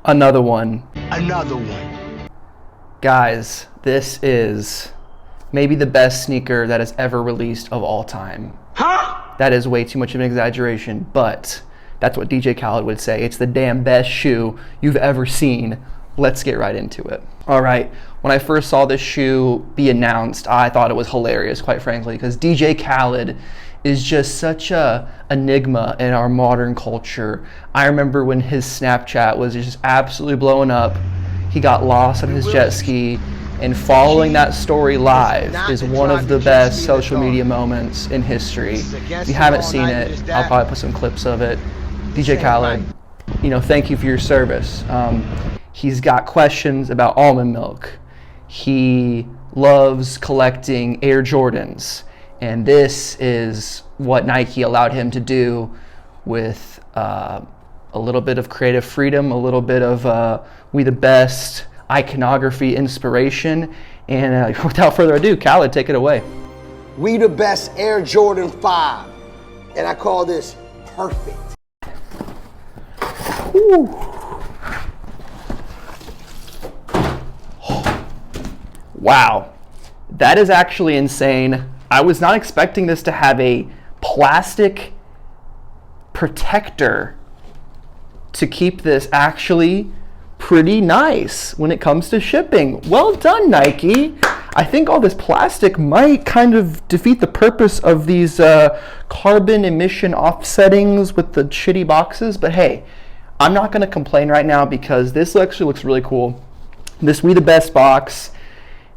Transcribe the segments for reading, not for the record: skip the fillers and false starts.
Another one. Another one. Guys, this is maybe the best sneaker that has ever released of all time. Huh? That is way too much of an exaggeration, but that's what DJ Khaled would say. It's the damn best shoe you've ever seen. Let's get right into it. All right, when I first saw this shoe be announced, I thought it was hilarious, quite frankly, because DJ Khaled is just such a enigma in our modern culture. I remember when his Snapchat was just absolutely blowing up. He got lost on his jet ski, and following that story live is one of the best social media moments in history. If you haven't seen it, I'll probably put some clips of it. DJ Khaled, thank you for your service. He's got questions about almond milk. He loves collecting Air Jordans. And this is what Nike allowed him to do with a little bit of creative freedom, a little bit of we the best iconography inspiration. And without further ado, Khaled, take it away. We the best Air Jordan 5. And I call this perfect. Whew. Wow, that is actually insane. I was not expecting this to have a plastic protector to keep this actually pretty nice when it comes to shipping. Well done, Nike. I think all this plastic might kind of defeat the purpose of these carbon emission offsettings with the shitty boxes, but hey, I'm not gonna complain right now because this actually looks really cool. This We the Best box,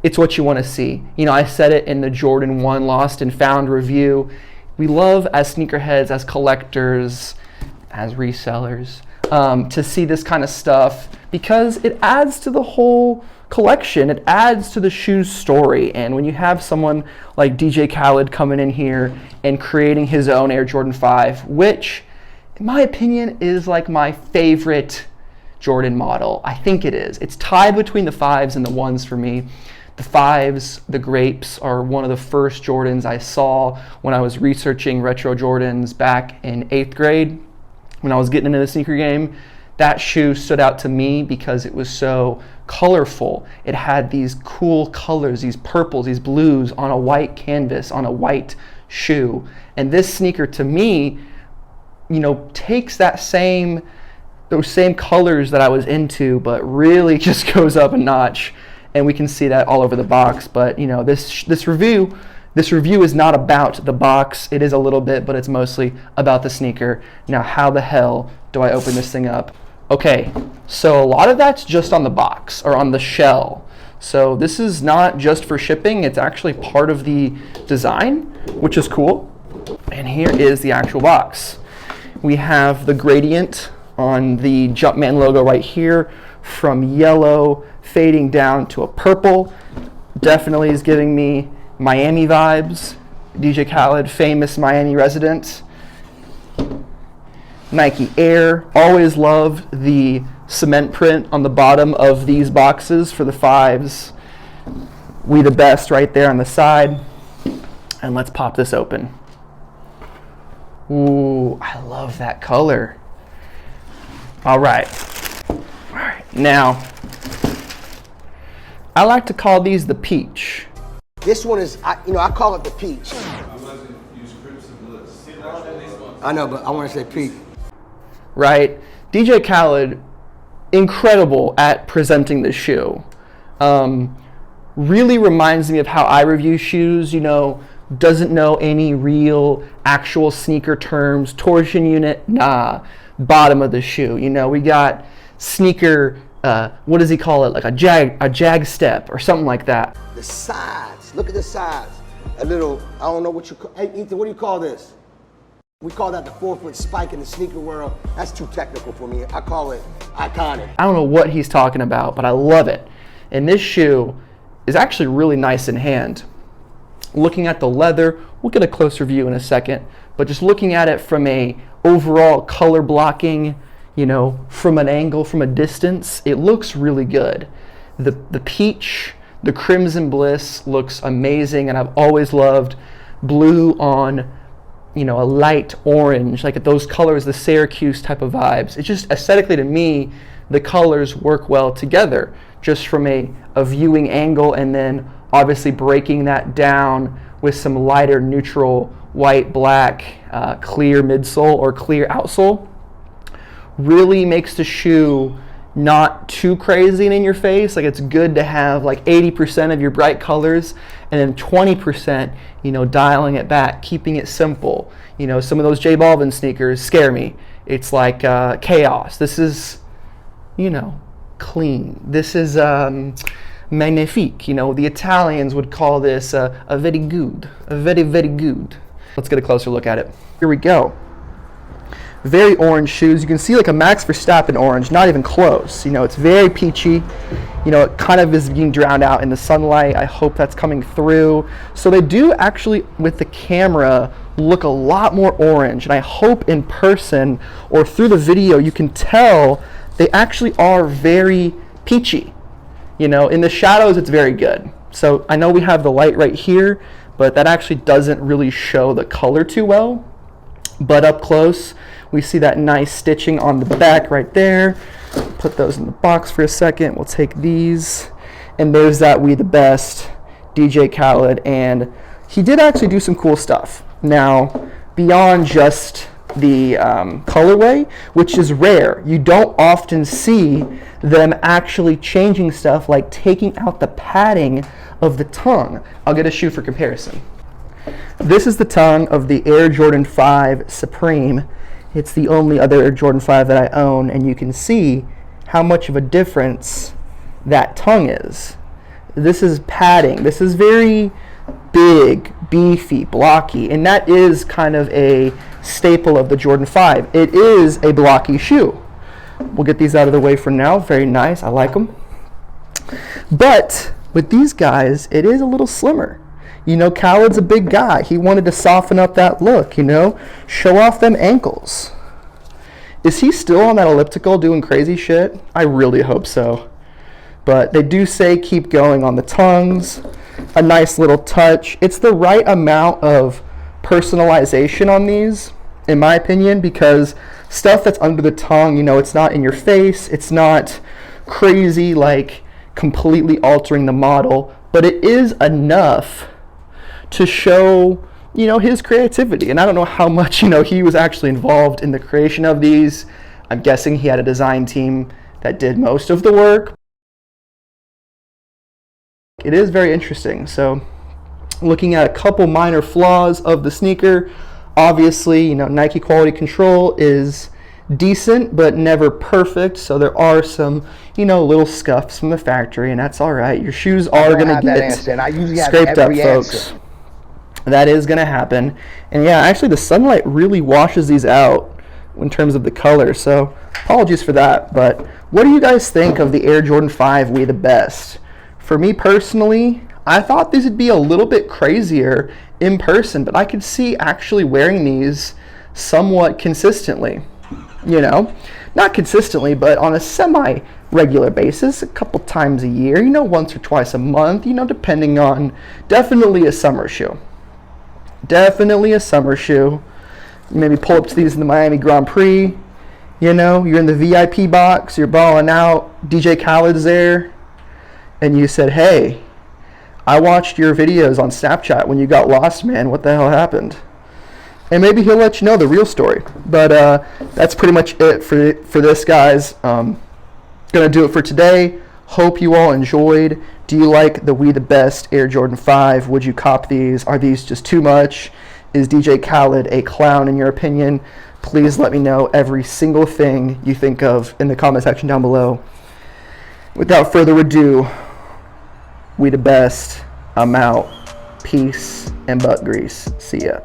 it's what you want to see. I said it in the Jordan 1 Lost and Found review. We love, as sneakerheads, as collectors, as resellers, to see this kind of stuff because it adds to the whole collection. It adds to the shoe's story. And when you have someone like DJ Khaled coming in here and creating his own Air Jordan 5, which, in my opinion, is like my favorite Jordan model. I think it is. It's tied between the 5s and the 1s for me. The 5s, the grapes, are one of the first Jordans I saw when I was researching retro Jordans back in 8th grade. When I was getting into the sneaker game, that shoe stood out to me because it was so colorful. It had these cool colors, these purples, these blues on a white canvas, on a white shoe. And this sneaker to me, takes those same colors that I was into, but really just goes up a notch. And we can see that all over the box. But this review is not about the box. It is a little bit, but it's mostly about the sneaker. Now, how the hell do I open this thing up? Okay, so a lot of that's just on the box or on the shell. So this is not just for shipping. It's actually part of the design, which is cool. And here is the actual box. We have the gradient on the Jumpman logo right here, from yellow fading down to a purple. Definitely is giving me Miami vibes. DJ Khaled, famous Miami resident. Nike Air. Always love the cement print on the bottom of these boxes for the 5s. We the Best right there on the side. And let's pop this open. Ooh, I love that color. All right. Now, I like to call these the peach. This one is, I call it the peach. Use Crimson Bliss. I know, but I want to say peach. Right? DJ Khaled, incredible at presenting the shoe. Really reminds me of how I review shoes, doesn't know any real actual sneaker terms. Torsion unit, nah. Bottom of the shoe. We got sneaker, what does he call it? Like a jag step or something like that. The sides, look at the sides. A little, I don't know what you call, hey Ethan, what do you call this? We call that the 4-foot spike in the sneaker world. That's too technical for me. I call it iconic. I don't know what he's talking about, but I love it. And this shoe is actually really nice in hand. Looking at the leather, we'll get a closer view in a second, but just looking at it from a overall color blocking, from an angle, from a distance, it looks really good. The peach, the Crimson Bliss looks amazing, and I've always loved blue on, a light orange, like those colors, the Syracuse type of vibes. It's just aesthetically to me, the colors work well together, just from a viewing angle, and then obviously breaking that down with some lighter neutral white, black, clear midsole or clear outsole. Really makes the shoe not too crazy and in your face. Like, it's good to have like 80% of your bright colors and then 20%, dialing it back, keeping it simple. Some of those J Balvin sneakers scare me. It's like chaos. This is, clean. This is magnifique. The Italians would call this a vedy good, a very, very good. Let's get a closer look at it. Here we go. Very orange shoes. You can see like a Max Verstappen orange, not even close. It's very peachy. It kind of is being drowned out in the sunlight. I hope that's coming through. So they do actually, with the camera, look a lot more orange. And I hope in person or through the video, you can tell they actually are very peachy. In the shadows, it's very good. So I know we have the light right here, but that actually doesn't really show the color too well. But up close, we see that nice stitching on the back right there. Put those in the box for a second. We'll take these. And there's that We The Best DJ Khaled. And he did actually do some cool stuff. Now, beyond just the colorway, which is rare, you don't often see them actually changing stuff, like taking out the padding of the tongue. I'll get a shoe for comparison. This is the tongue of the Air Jordan 5 Supreme. It's the only other Air Jordan 5 that I own, and you can see how much of a difference that tongue is. This is padding. This is very big, beefy, blocky, and that is kind of a staple of the Jordan 5. It is a blocky shoe. We'll get these out of the way for now. Very nice. I like them. But with these guys, it is a little slimmer. Khaled's a big guy. He wanted to soften up that look, show off them ankles. Is he still on that elliptical doing crazy shit? I really hope so. But they do say keep going on the tongues. A nice little touch. It's the right amount of personalization on these, in my opinion, because stuff that's under the tongue, it's not in your face. It's not crazy, like completely altering the model, but it is enough to show, his creativity. And I don't know how much, he was actually involved in the creation of these. I'm guessing he had a design team that did most of the work. It is very interesting. So looking at a couple minor flaws of the sneaker, obviously, Nike quality control is decent, but never perfect. So there are some, little scuffs from the factory, and that's all right. Your shoes are going to get scraped up, folks. That is going to happen. And yeah, actually the sunlight really washes these out in terms of the color. So apologies for that. But what do you guys think of the Air Jordan 5 We The Best? For me personally, I thought these would be a little bit crazier in person, but I could see actually wearing these somewhat consistently. Not consistently, but on a semi-regular basis, a couple times a year, once or twice a month, depending on, definitely a summer shoe. Definitely a summer shoe. Maybe pull up to these in the Miami Grand Prix. You're in the VIP box, you're balling out, DJ Khaled's there, and you said, hey, I watched your videos on Snapchat when you got lost, man. What the hell happened? And maybe he'll let you know the real story. But that's pretty much it for this, guys. Gonna do it for today. Hope you all enjoyed. Do you like the We The Best Air Jordan 5? Would you cop these? Are these just too much? Is DJ Khaled a clown in your opinion? Please let me know every single thing you think of in the comment section down below. Without further ado, We The Best. I'm out. Peace and butt grease. See ya.